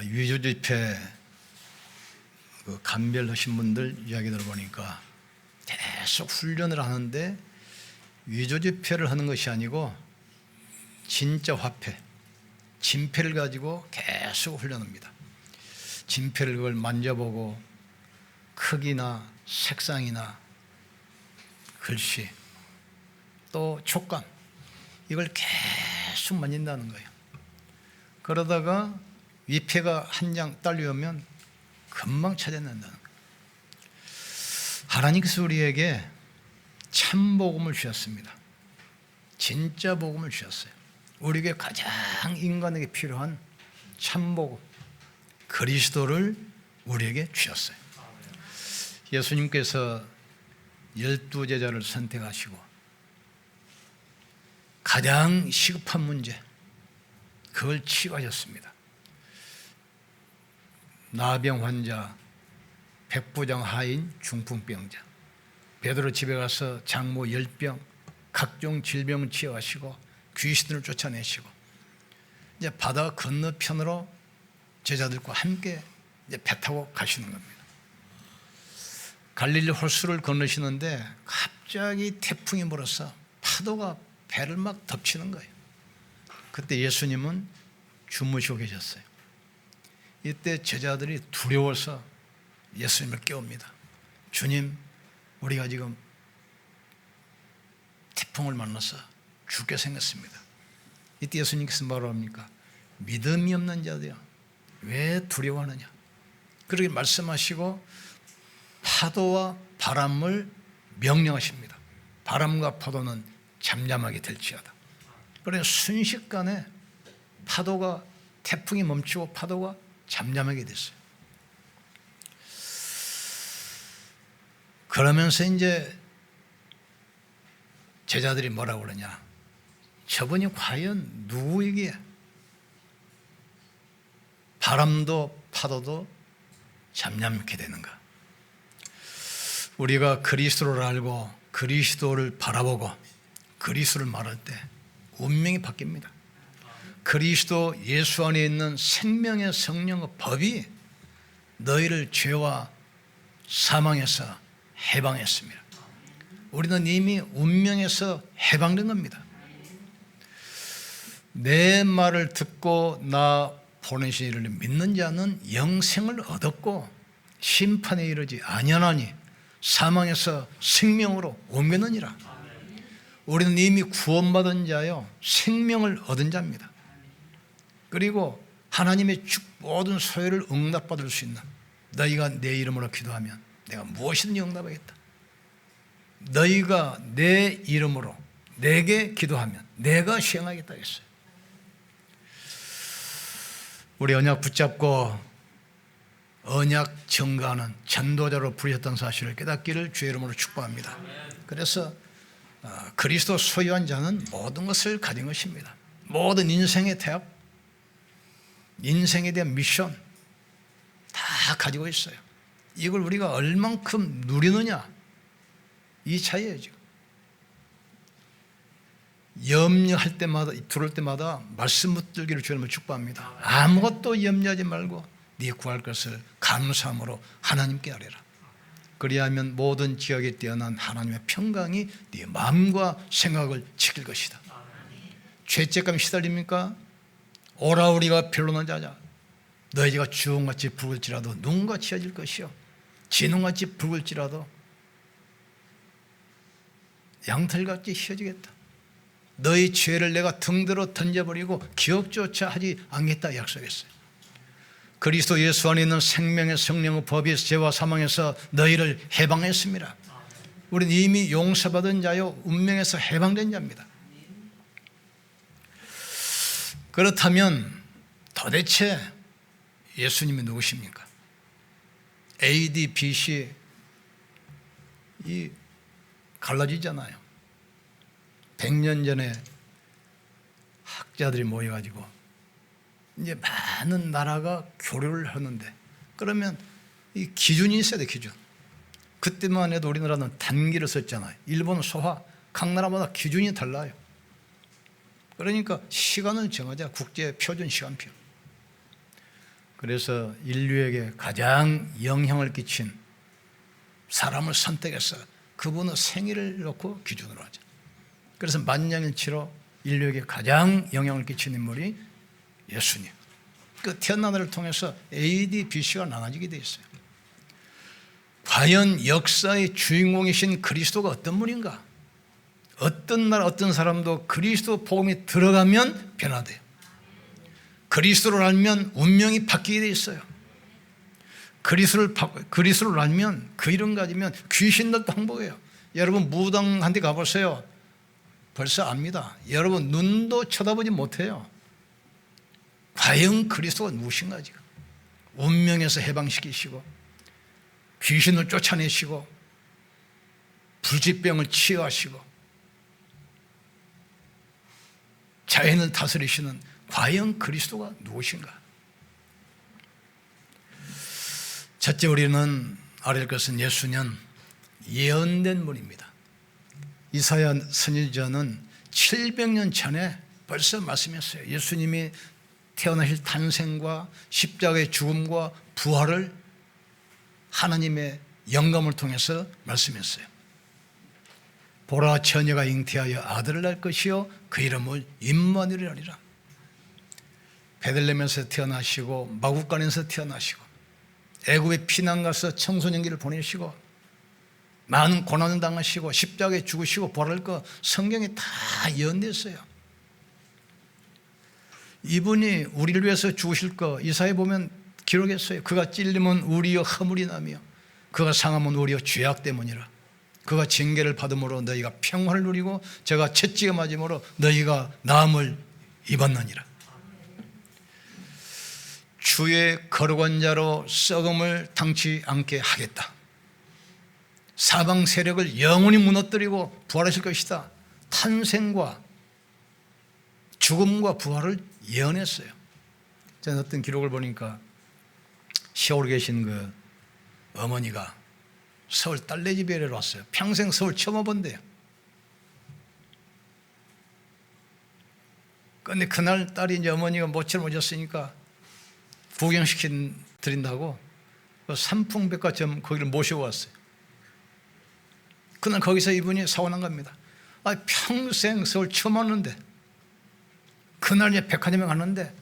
위조 집회 감별하신 분들 이야기 들어보니까 계속 훈련을 하는데 위조 집회를 하는 것이 아니고 진짜 화폐, 진폐를 가지고 계속 훈련합니다. 진폐를 그걸 만져보고 크기나 색상이나 글씨 또 촉감 이걸 계속 만진다는 거예요. 그러다가 위패가 한 장 딸려오면 금방 찾아낸다는 거예요. 하나님께서 우리에게 참 복음을 주셨습니다. 진짜 복음을 주셨어요. 우리에게 가장 인간에게 필요한 참 복음 그리스도를 우리에게 주셨어요. 예수님께서 12제자를 선택하시고 가장 시급한 문제 그걸 치유하셨습니다. 나병 환자, 백부장 하인, 중풍병자. 베드로 집에 가서 장모 10병, 각종 질병을 치유하시고 귀신을 쫓아내시고 이제 바다 건너편으로 제자들과 함께 이제 배 타고 가시는 겁니다. 갈릴리 호수를 건너시는데 갑자기 태풍이 불어서 파도가 배를 막 덮치는 거예요. 그때 예수님은 주무시고 계셨어요. 이때 제자들이 두려워서 예수님을 깨웁니다. 주님, 우리가 지금 태풍을 만나서 죽게 생겼습니다. 이때 예수님께서 뭐라고 합니까? 믿음이 없는 자들이야, 왜 두려워하느냐? 그렇게 말씀하시고 파도와 바람을 명령하십니다. 바람과 파도는 잠잠하게 될지어다. 그래서 순식간에 파도가 태풍이 멈추고 파도가 잠잠하게 됐어요. 그러면서 이제 제자들이 뭐라고 그러냐? 저분이 과연 누구에게 바람도 파도도 잠잠케 되는가? 우리가 그리스도를 알고 그리스도를 바라보고 그리스도를 말할 때 운명이 바뀝니다. 그리스도 예수 안에 있는 생명의 성령의 법이 너희를 죄와 사망에서 해방했습니다. 우리는 이미 운명에서 해방된 겁니다. 내 말을 듣고 나 보내신 이를 믿는 자는 영생을 얻었고 심판에 이르지 아니하나니 사망에서 생명으로 옮겼느니라. 우리는 이미 구원받은 자요 생명을 얻은 자입니다. 그리고 하나님의 모든 소회를 응답받을 수 있는, 너희가 내 이름으로 기도하면 내가 무엇이든지 응답하겠다. 너희가 내 이름으로 내게 기도하면 내가 시행하겠다 했어요. 우리 언약 붙잡고 언약 증거하는 전도자로 부르셨던 사실을 깨닫기를 주의 이름으로 축복합니다. 그래서 그리스도 소유한 자는 모든 것을 가진 것입니다. 모든 인생의 대학, 인생에 대한 미션 다 가지고 있어요. 이걸 우리가 얼만큼 누리느냐 이 차이예요. 지금 염려할 때마다 들을 때마다 말씀 붙들기를 주님을 축복합니다. 아무것도 염려하지 말고 네 구할 것을 감사함으로 하나님께 아뢰라. 그리하면 모든 지역에 뛰어난 하나님의 평강이 네 마음과 생각을 지킬 것이다. 죄책감 시달립니까? 오라 우리가 변론하자 하자. 너희가 주홍같이 붉을지라도 눈과 치어질 것이요 진홍같이 붉을지라도 양털같이 휘어지겠다. 너희 죄를 내가 등대로 던져버리고 기억조차 하지 않겠다 약속했어요. 그리스도 예수 안에 있는 생명의 성령의 법이 죄와 사망에서 너희를 해방했습니다. 우리는 이미 용서받은 자요 운명에서 해방된 자입니다. 그렇다면 도대체 예수님이 누구십니까? AD, BC 이 갈라지잖아요. 100년 전에 학자들이 모여가지고 이제 많은 나라가 교류를 하는데 그러면 이 기준이 있어야 돼. 기준. 그때만 해도 우리나라는 단기를 썼잖아요. 일본은 소화, 각 나라마다 기준이 달라요. 그러니까 시간을 정하자. 국제 표준 시간표. 그래서 인류에게 가장 영향을 끼친 사람을 선택해서 그분의 생일을 놓고 기준으로 하죠. 그래서 만장일치로 인류에게 가장 영향을 끼친 인물이 예수님. 그 태어난 날을 통해서 AD, BC가 나눠지게 되어 있어요. 과연 역사의 주인공이신 그리스도가 어떤 분인가? 어떤 날 어떤 사람도 그리스도 복음이 들어가면 변화돼요. 그리스도를 알면 운명이 바뀌게 돼 있어요. 그리스도를 알면 그 이름 가지면 귀신들도 항복해요. 여러분 무당한테 가보세요. 벌써 압니다. 여러분 눈도 쳐다보지 못해요. 과연 그리스도가 무엇인가 지금. 운명에서 해방시키시고 귀신을 쫓아내시고 불치병을 치유하시고 자연을 다스리시는 과연 그리스도가 무엇인가? 첫째 우리는 알아야 것은 예수는 예언된 분입니다. 이사야 선지자는 700년 전에 벌써 말씀했어요. 예수님이 태어나실 탄생과 십자가의 죽음과 부활을 하나님의 영감을 통해서 말씀했어요. 보라 처녀가 잉태하여 아들을 낳을 것이요 그 이름을 임마누엘이라 하리라. 베들레헴에서 태어나시고 마구간에서 태어나시고 애굽에 피난 가서 청소년기를 보내시고 많은 고난을 당하시고 십자가에 죽으시고 부활할 거 성경에 다 예언됐어요. 이분이 우리를 위해서 죽으실 거 이사야에 보면 기록했어요. 그가 찔리면 우리여 허물이 나며 그가 상하면 우리여 죄악 때문이라. 그가 징계를 받음으로 너희가 평화를 누리고 제가 채찍에 맞음으로 너희가 나음을 입었느니라. 주의 거룩한 자로 썩음을 당치 않게 하겠다. 사방 세력을 영원히 무너뜨리고 부활하실 것이다. 탄생과 죽음과 부활을 예언했어요. 저는 어떤 기록을 보니까 시골에 계신 그 어머니가 서울 딸내 집에 왔어요. 평생 서울 처음 와본대요. 그런데 그날 딸이 이제 어머니가 모처럼 오셨으니까 구경시킨 드린다고 삼풍백화점 거기를 모시고 왔어요. 그날 거기서 이분이 사고난 겁니다. 평생 서울 처음 왔는데 그날 이제 백화점에 갔는데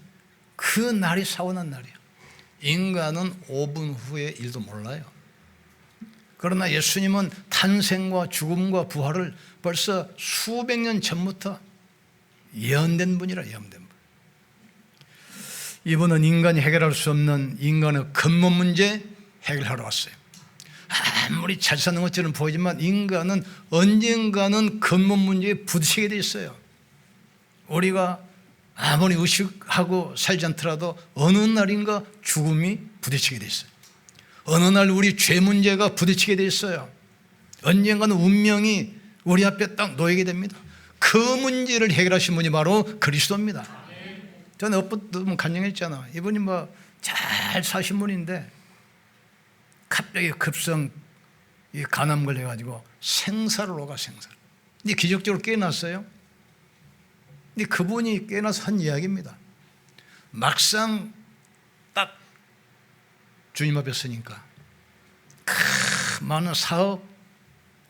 그 날이 사고난 날이에요. 인간은 5분 후의 일도 몰라요. 그러나 예수님은 탄생과 죽음과 부활을 벌써 수백 년 전부터 예언된 분이라. 예언된 분. 이분은 인간이 해결할 수 없는 인간의 근본 문제 해결하러 왔어요. 아무리 잘 사는 것처럼 보이지만 인간은 언젠가는 근본 문제에 부딪히게 돼 있어요. 우리가 아무리 의식하고 살지 않더라도 어느 날인가 죽음이 부딪히게 돼 있어요. 어느 날 우리 죄 문제가 부딪히게 돼 있어요. 언젠가는 운명이 우리 앞에 딱 놓이게 됩니다. 그 문제를 해결하신 분이 바로 그리스도입니다. 저는 엇붙으면 간증했잖아. 이분이 뭐 잘 사신 분인데 갑자기 급성 간암 걸려가지고 생사를 오가 생사를. 근데 기적적으로 깨어났어요. 근데 그분이 깨어나서 한 이야기입니다. 막상 딱 주님 앞에 서니까 많은 사업,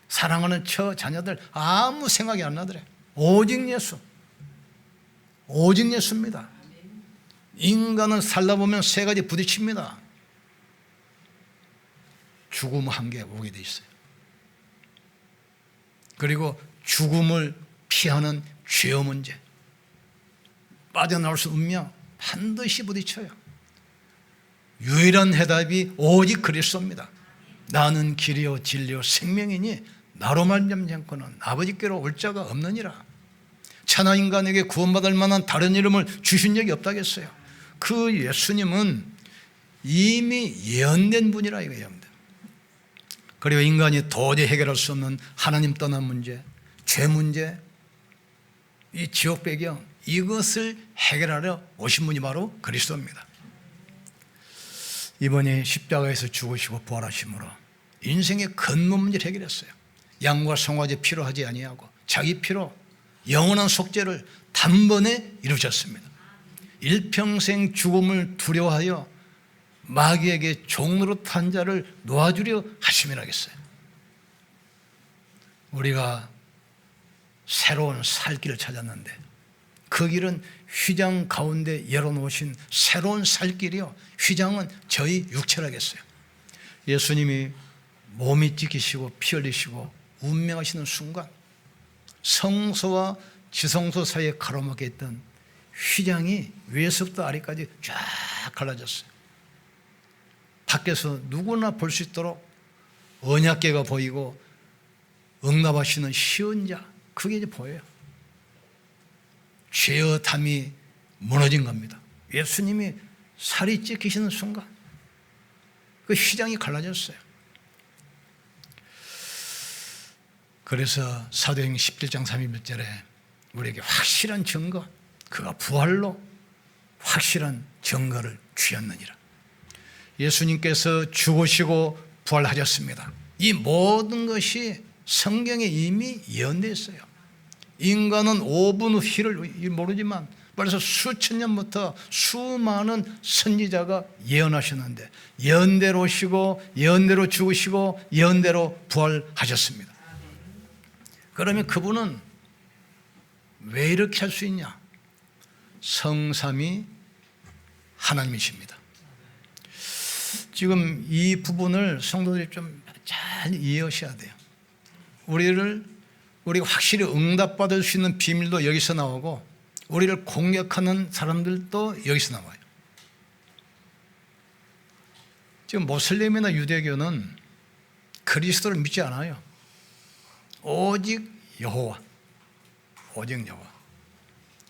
사랑하는 처, 자녀들 아무 생각이 안 나더래. 오직 예수. 오직 예수입니다. 인간은 살다 보면 세 가지 부딪힙니다. 죽음 한계 오게 돼 있어요. 그리고 죽음을 피하는 죄의 문제, 빠져나올 수 운명 반드시 부딪혀요. 유일한 해답이 오직 그리스도입니다. 나는 길이요 진리요 생명이니 나로 말미암지 않고는 아버지께로 올 자가 없느니라. 천하 인간에게 구원받을 만한 다른 이름을 주신 적이 없다겠어요. 그 예수님은 이미 예언된 분이라 이거예요. 그리고 인간이 도저히 해결할 수 없는 하나님 떠난 문제, 죄 문제, 이 지옥 배경, 이것을 해결하려 오신 분이 바로 그리스도입니다. 이번에 십자가에서 죽으시고 부활하심으로 인생의 근본 문제를 해결했어요. 양과 송아지 피로 하지 아니하고 자기 피로 영원한 속죄를 단번에 이루셨습니다. 일평생 죽음을 두려워하여 마귀에게 종노릇한 자를 놓아주려 하심이라겠어요. 우리가 새로운 살 길을 찾았는데 그 길은 휘장 가운데 열어놓으신 새로운 살 길이요, 휘장은 저희 육체라겠어요. 예수님이 몸이 찢기시고 피 흘리시고 운명하시는 순간 성소와 지성소 사이에 가로막혀 있던 휘장이 위에서부터 아래까지 쫙 갈라졌어요. 밖에서 누구나 볼 수 있도록 언약궤가 보이고 응답하시는 시은자, 그게 이제 보여요. 죄의 담이 무너진 겁니다. 예수님이 살이 찢기시는 순간 그 휘장이 갈라졌어요. 그래서 사도행전 17장 31절에 우리에게 확실한 증거, 그가 부활로 확실한 증거를 주셨느니라. 예수님께서 죽으시고 부활하셨습니다. 이 모든 것이 성경에 이미 예언되어 있어요. 인간은 5분 후를 모르지만 벌써 수천 년부터 수많은 선지자가 예언하셨는데 예언대로 오시고 예언대로 죽으시고 예언대로 부활하셨습니다. 그러면 그분은 왜 이렇게 할 수 있냐? 성삼위 하나님이십니다. 지금 이 부분을 성도들이 좀 잘 이해하셔야 돼요. 우리가 확실히 응답받을 수 있는 비밀도 여기서 나오고 우리를 공격하는 사람들도 여기서 나와요. 지금 모슬림이나 유대교는 그리스도를 믿지 않아요. 오직 여호와, 오직 여호와.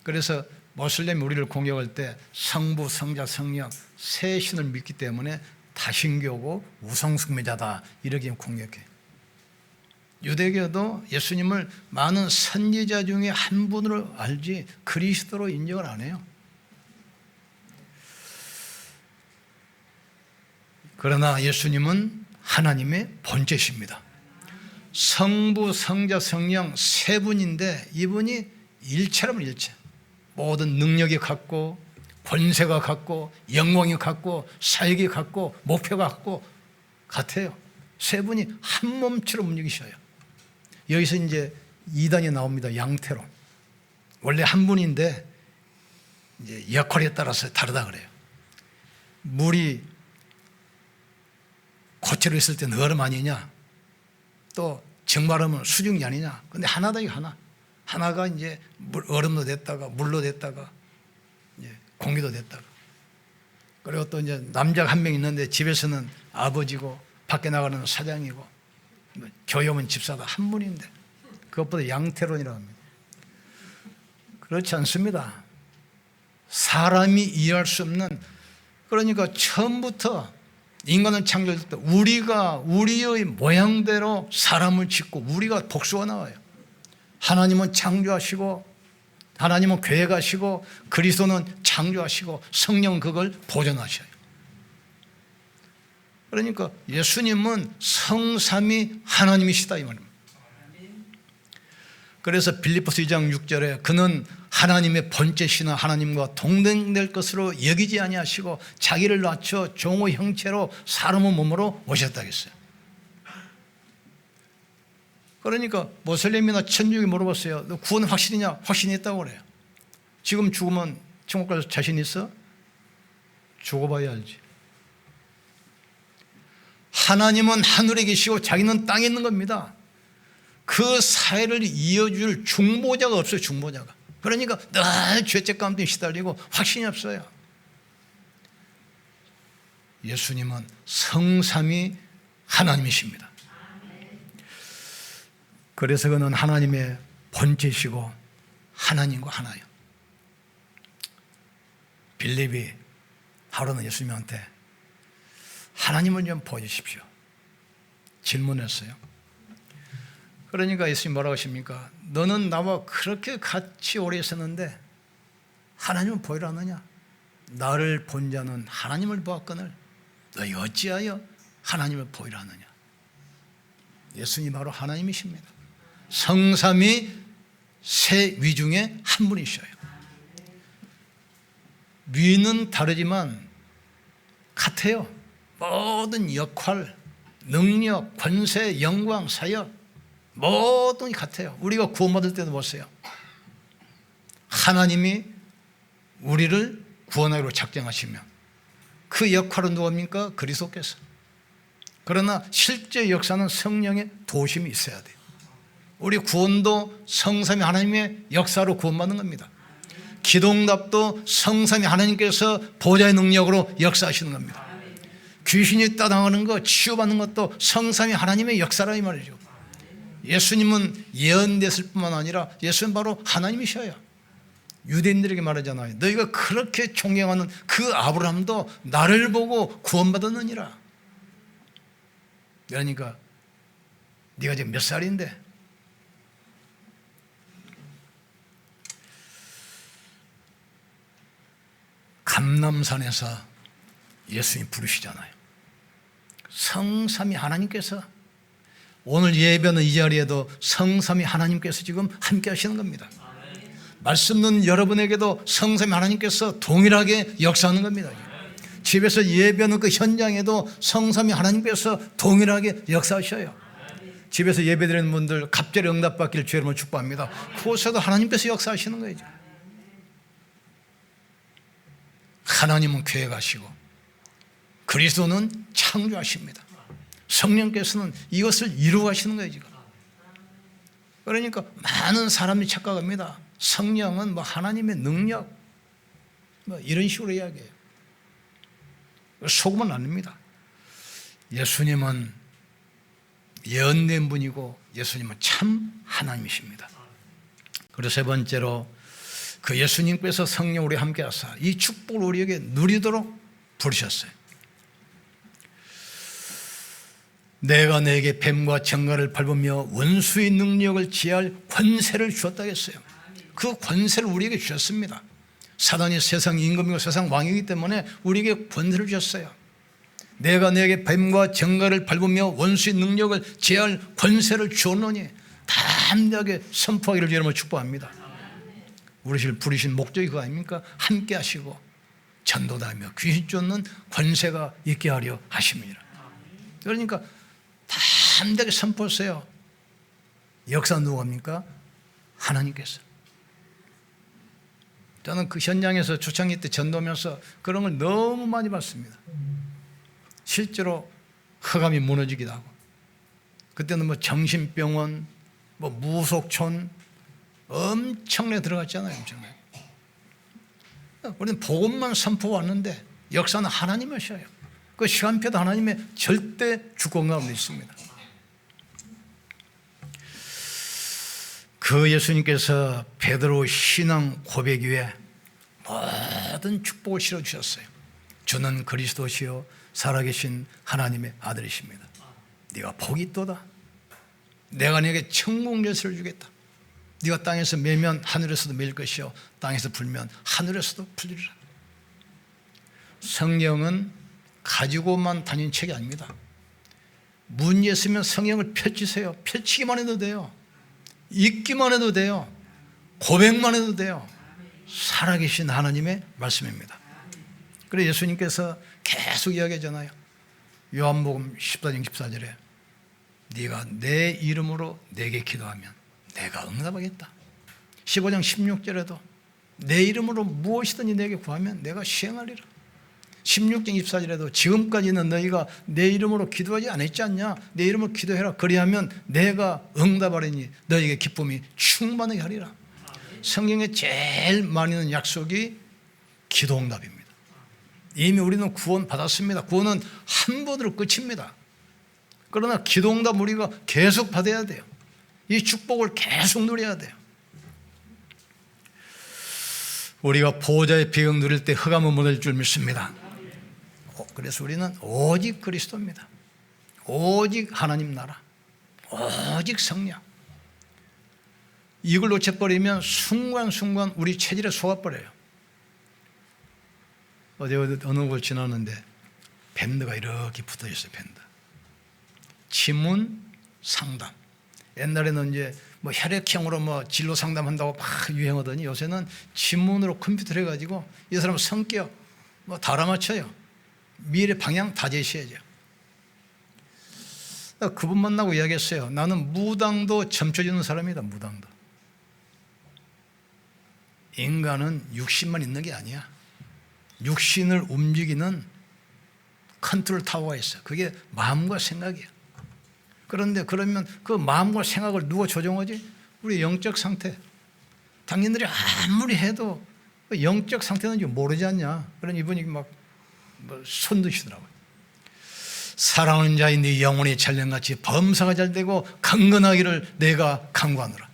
그래서 모슬림이 우리를 공격할 때 성부, 성자, 성령 세 신을 믿기 때문에 다신교고 우상숭배자다 이렇게 공격해. 유대교도 예수님을 많은 선지자 중에 한 분으로 알지 그리스도로 인정을 안 해요. 그러나 예수님은 하나님의 본체십니다. 성부, 성자, 성령 세 분인데 이분이 일체라면 일체. 모든 능력이 같고 권세가 같고 영광이 같고 사역이 같고 목표가 같아요. 세 분이 한 몸처럼 움직이셔요. 여기서 이제 이단이 나옵니다. 양태로. 원래 한 분인데 이제 역할에 따라서 다르다 그래요. 물이 고체로 있을 때는 얼음 아니냐? 또 정마르면 수증기 아니냐? 근데 하나다 이 하나. 하나가 이제 얼음도 됐다가 물로 됐다가 이제 공기도 됐다가. 그리고 또 이제 남자가 한 명 있는데 집에서는 아버지고 밖에 나가는 사장이고 교회면 집사다 한 분인데 그것보다 양태론이라고 합니다. 그렇지 않습니다. 사람이 이해할 수 없는, 그러니까 처음부터 인간을 창조할 때 우리가 우리의 모양대로 사람을 짓고 우리가 복수가 나와요. 하나님은 창조하시고 하나님은 계획하시고 그리스도는 창조하시고 성령은 그걸 보존하셔요. 그러니까 예수님은 성삼위 하나님이시다 이 말입니다. 그래서 빌립보서 2장 6절에 그는 하나님의 본체시나 하나님과 동등될 것으로 여기지 아니하시고 자기를 낮춰 종의 형체로 사람의 몸으로 오셨다 했어요. 그러니까 모슬림이나 천주교 물어봤어요. 너 구원 확신이냐? 확신이 있다고 그래요. 지금 죽으면 천국 갈 자신 있어? 죽어봐야 알지. 하나님은 하늘에 계시고 자기는 땅에 있는 겁니다. 그 사이를 이어줄 중보자가 없어요. 중보자가. 그러니까 늘 죄책 가운데 시달리고 확신이 없어요. 예수님은 성삼위 하나님이십니다. 그래서 그는 하나님의 본체시고 하나님과 하나요. 빌립이 바로는 예수님한테 하나님을 좀 보여주십시오 질문했어요. 그러니까 예수님 뭐라고 하십니까? 너는 나와 그렇게 같이 오래 있었는데 하나님을 보이라느냐? 나를 본 자는 하나님을 보았거늘 너희 어찌하여 하나님을 보이라느냐? 예수님 바로 하나님이십니다. 성삼위 세 위 중에 한 분이셔요. 위는 다르지만 같아요. 모든 역할, 능력, 권세, 영광, 사역 모든 게 같아요. 우리가 구원받을 때도 보세요. 하나님이 우리를 구원하기로 작정하시면 그 역할은 누굽니까? 그리스도께서. 그러나 실제 역사는 성령의 도심이 있어야 돼요. 우리 구원도 성삼위 하나님의 역사로 구원받는 겁니다. 기도응답도 성삼위 하나님께서 보좌의 능력으로 역사하시는 겁니다. 귀신이 따당하는 것, 치유받는 것도 성삼위 하나님의 역사라 이 말이죠. 예수님은 예언됐을 뿐만 아니라 예수는 바로 하나님이셔요. 유대인들에게 말하잖아요. 너희가 그렇게 존경하는 그 아브라함도 나를 보고 구원받았느니라. 그러니까 네가 지금 몇 살인데? 감람산에서 예수님 부르시잖아요. 성삼위 하나님께서, 오늘 예배는 이 자리에도 성삼위 하나님께서 지금 함께 하시는 겁니다. 말씀 듣는 여러분에게도 성삼위 하나님께서 동일하게 역사하는 겁니다. 집에서 예배하는 그 현장에도 성삼위 하나님께서 동일하게 역사하셔요. 집에서 예배드리는 분들 갑절에 응답받기를 주의 이름으로 축복합니다. 그곳에도 하나님께서 역사하시는 거예요. 하나님은 계획하시고 그리스도는 창조하십니다. 성령께서는 이것을 이루어가시는 거예요 지금. 그러니까 많은 사람이 착각합니다. 성령은 뭐 하나님의 능력 뭐 이런 식으로 이야기해요. 속으면 안 됩니다. 예수님은 예언된 분이고 예수님은 참 하나님이십니다. 그리고 세 번째로 그 예수님께서 성령 우리 함께 하사 이 축복을 우리에게 누리도록 부르셨어요. 내가 내게 뱀과 정갈을 밟으며 원수의 능력을 제할 권세를 주었다 했어요. 그 권세를 우리에게 주셨습니다. 사단이 세상 임금이고 세상 왕이기 때문에 우리에게 권세를 주셨어요. 내가 내게 뱀과 정갈을 밟으며 원수의 능력을 제할 권세를 주었노니 담대하게 선포하기를 여러분 축복합니다. 우리를 부르신 목적이 그거 아닙니까? 함께 하시고 전도다하며 귀신 쫓는 권세가 있게 하려 하십니다. 그러니까 담대하게 선포하세요. 역사 누가 합니까? 하나님께서. 저는 그 현장에서 초창기 때 전도하면서 그런 걸 너무 많이 봤습니다. 실제로 흑암이 무너지기도 하고, 그때는 뭐 정신병원, 뭐 무속촌 엄청나게 들어갔잖아요. 엄청나게. 우리는 복음만 선포왔는데 역사는 하나님이셔요. 그 시간표도 하나님의 절대 주권 가운데 있습니다. 그 예수님께서 베드로 신앙 고백 위에 모든 축복을 실어주셨어요. 주는 그리스도시요 살아계신 하나님의 아들이십니다. 네가 복이 있도다. 내가 네게 천국 열쇠를 주겠다. 네가 땅에서 매면 하늘에서도 매일 것이요 땅에서 풀면 하늘에서도 풀리리라. 성령은 가지고만 다니는 책이 아닙니다. 문제 있으면 성령을 펼치세요. 펼치기만 해도 돼요. 읽기만 해도 돼요. 고백만 해도 돼요. 살아계신 하나님의 말씀입니다. 그래서 예수님께서 계속 이야기하잖아요. 요한복음 14장 14절에 네가 내 이름으로 내게 기도하면 내가 응답하겠다. 15장 16절에도 내 이름으로 무엇이든지 내게 구하면 내가 시행하리라. 16장 24절에도 지금까지는 너희가 내 이름으로 기도하지 않았지 않냐? 내 이름으로 기도해라. 그리하면 내가 응답하리니 너희에게 기쁨이 충만하게 하리라. 성경에 제일 많이 있는 약속이 기도 응답입니다. 이미 우리는 구원 받았습니다. 구원은 한 번으로 끝입니다. 그러나 기도 응답 우리가 계속 받아야 돼요. 이 축복을 계속 누려야 돼요. 우리가 보호자의 비경 누릴 때 흑암은 무너질 줄 믿습니다. 그래서 우리는 오직 그리스도입니다. 오직 하나님 나라, 오직 성령. 이걸 놓쳐버리면 순간순간 우리 체질에 속아버려요. 어느 곳을 지나는데 밴드가 이렇게 붙어있어요. 밴드. 지문 상담. 옛날에는 이제 뭐 혈액형으로 뭐 진로 상담한다고 막 유행하더니 요새는 지문으로 컴퓨터를 해가지고 이 사람 성격 뭐 다 알아맞혀요. 미래 방향 다 제시해줘. 그분 만나고 이야기했어요. 나는 무당도 점쳐주는 사람이다. 무당도. 인간은 육신만 있는 게 아니야. 육신을 움직이는 컨트롤 타워가 있어. 그게 마음과 생각이야. 그런데 그러면 그 마음과 생각을 누가 조정하지? 우리 영적 상태. 당신들이 아무리 해도 영적 상태는 모르지 않냐. 그런 이분이 막 손드시더라고요. 사랑하는 자인 네 영혼이 찰령같이 범사가 잘되고 강건하기를 내가 간구하노라.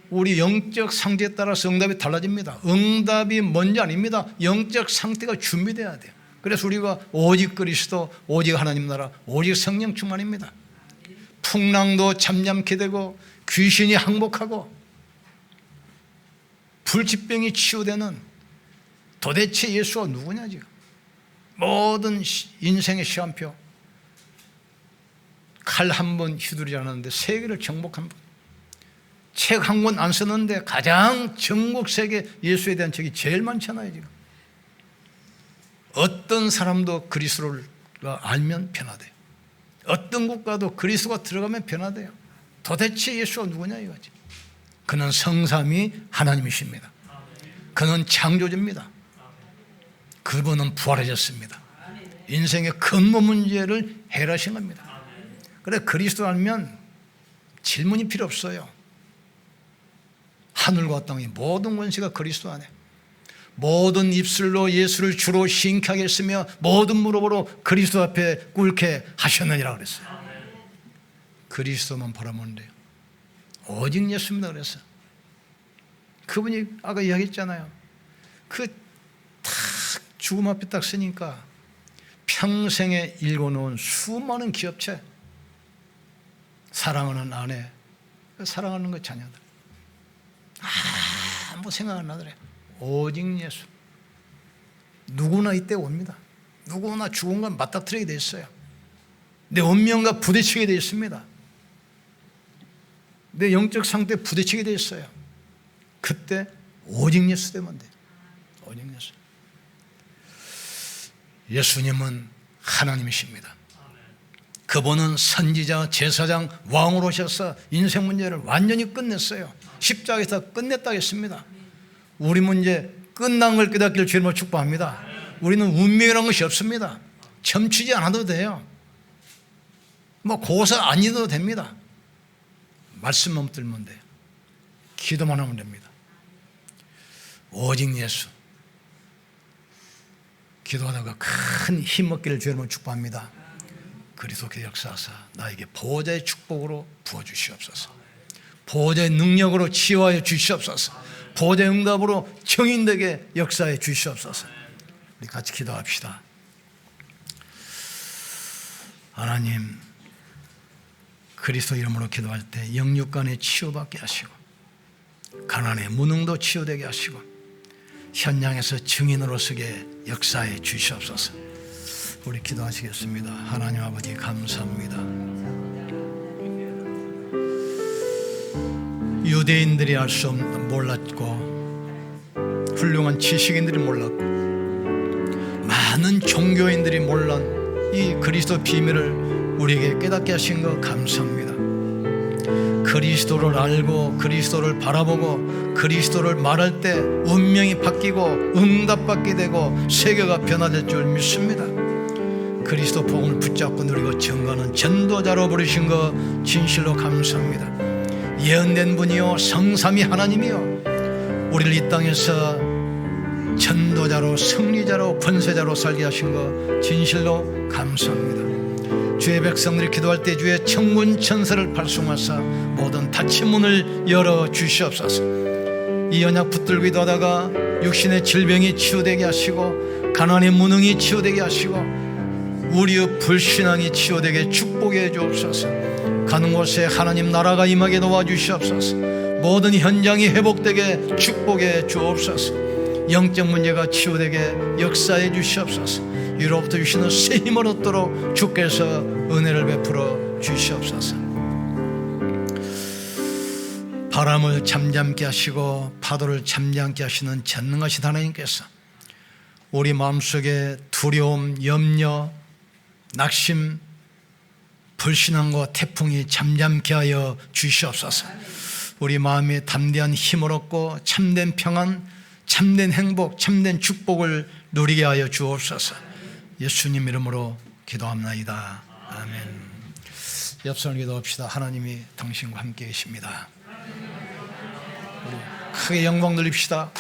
우리 영적 상태에 따라서 응답이 달라집니다. 응답이 먼저 아닙니다. 영적 상태가 준비돼야 돼요. 그래서 우리가 오직 그리스도, 오직 하나님 나라, 오직 성령 충만입니다. 풍랑도 잠잠케 되고 귀신이 항복하고 불치병이 치유되는 도대체 예수가 누구냐 지금. 모든 인생의 시간표 칼 한 번 휘두르지 않았는데 세계를 정복한 분. 책 한 권 안 썼는데 가장 전국 세계 예수에 대한 책이 제일 많잖아요 지금. 어떤 사람도 그리스도를 알면 변화돼요. 어떤 국가도 그리스도가 들어가면 변화돼요. 도대체 예수가 누구냐 이거지. 그는 성삼위 하나님이십니다. 그는 창조주입니다. 그분은 부활하셨습니다. 인생의 근본 문제를 해결하신 겁니다. 그래 그리스도 알면 질문이 필요 없어요. 하늘과 땅의 모든 권세가 그리스도 안에, 모든 입술로 예수를 주로 신격하게 했으며 모든 무릎으로 그리스도 앞에 꿇게 하셨느니라 그랬어요. 그리스도만 바라보면 돼요. 오직 예수입니다. 그래서 그분이 아까 이야기했잖아요. 그 딱 죽음 앞에 딱 서니까 평생에 일궈놓은 수많은 기업체, 사랑하는 아내, 사랑하는 그 자녀들 아무 생각 안 나더래. 오직 예수. 누구나 이때 옵니다. 누구나 죽은 건 맞닥뜨리게 돼 있어요. 내 운명과 부딪히게 돼 있습니다. 내 영적 상태에 부딪히게 돼 있어요. 그때 오직 예수 되면 돼. 오직 예수. 예수님은 하나님이십니다. 그분은 선지자, 제사장, 왕으로 오셔서 인생 문제를 완전히 끝냈어요. 십자가에서 끝냈다고 했습니다. 우리 문제 끝난 걸 깨닫기를 주님으로 축복합니다. 우리는 운명이라는 것이 없습니다. 점치지 않아도 돼요. 뭐 고사 안 잊어도 됩니다. 말씀만 들면 돼요. 기도만 하면 됩니다. 오직 예수. 기도하다가 큰 힘 얻기를 주님으로 축복합니다. 그리스도의 역사하사 나에게 보호자의 축복으로 부어주시옵소서. 보호자의 능력으로 치유하여 주시옵소서. 보호자의 응답으로 정인되게 역사해 주시옵소서. 우리 같이 기도합시다. 하나님, 그리스도 이름으로 기도할 때 영육간에 치유받게 하시고 가난의 무능도 치유되게 하시고 현장에서 증인으로 서게 역사해 주시옵소서. 우리 기도하시겠습니다. 하나님 아버지 감사합니다. 유대인들이 알 수 없는 몰랐고 훌륭한 지식인들이 몰랐고 많은 종교인들이 몰란 이 그리스도 비밀을 우리에게 깨닫게 하신 것 감사합니다. 그리스도를 알고 그리스도를 바라보고 그리스도를 말할 때 운명이 바뀌고 응답받게 되고 세계가 변화될 줄 믿습니다. 그리스도 복음을 붙잡고 누리고 증거하는 전도자로 부르신 것 진실로 감사합니다. 예언된 분이요 성삼위 하나님이요 우리를 이 땅에서 전도자로 승리자로 권세자로 살게 하신 것 진실로 감사합니다. 주의 백성들이 기도할 때 주의 천군 천사를 발송하사 모든 닫힌 문을 열어주시옵소서. 이 언약 붙들고 기도하다가 육신의 질병이 치유되게 하시고 가난의 무능이 치유되게 하시고 우리의 불신앙이 치유되게 축복해 주옵소서. 가는 곳에 하나님 나라가 임하게 도와주시옵소서. 모든 현장이 회복되게 축복해 주옵소서. 영적 문제가 치유되게 역사해 주시옵소서. 위로부터 주시는 새 힘을 얻도록 주께서 은혜를 베풀어 주시옵소서. 바람을 잠잠케 하시고 파도를 잠잠케 하시는 전능하신 하나님께서 우리 마음속에 두려움, 염려, 낙심, 불신앙과 태풍이 잠잠케 하여 주시옵소서. 우리 마음에 담대한 힘을 얻고 참된 평안, 참된 행복, 참된 축복을 누리게 하여 주옵소서. 예수님 이름으로 기도합나이다. 아멘. 옆손을 기도합시다. 하나님이 당신과 함께 계십니다. 우리 크게 영광 돌립시다.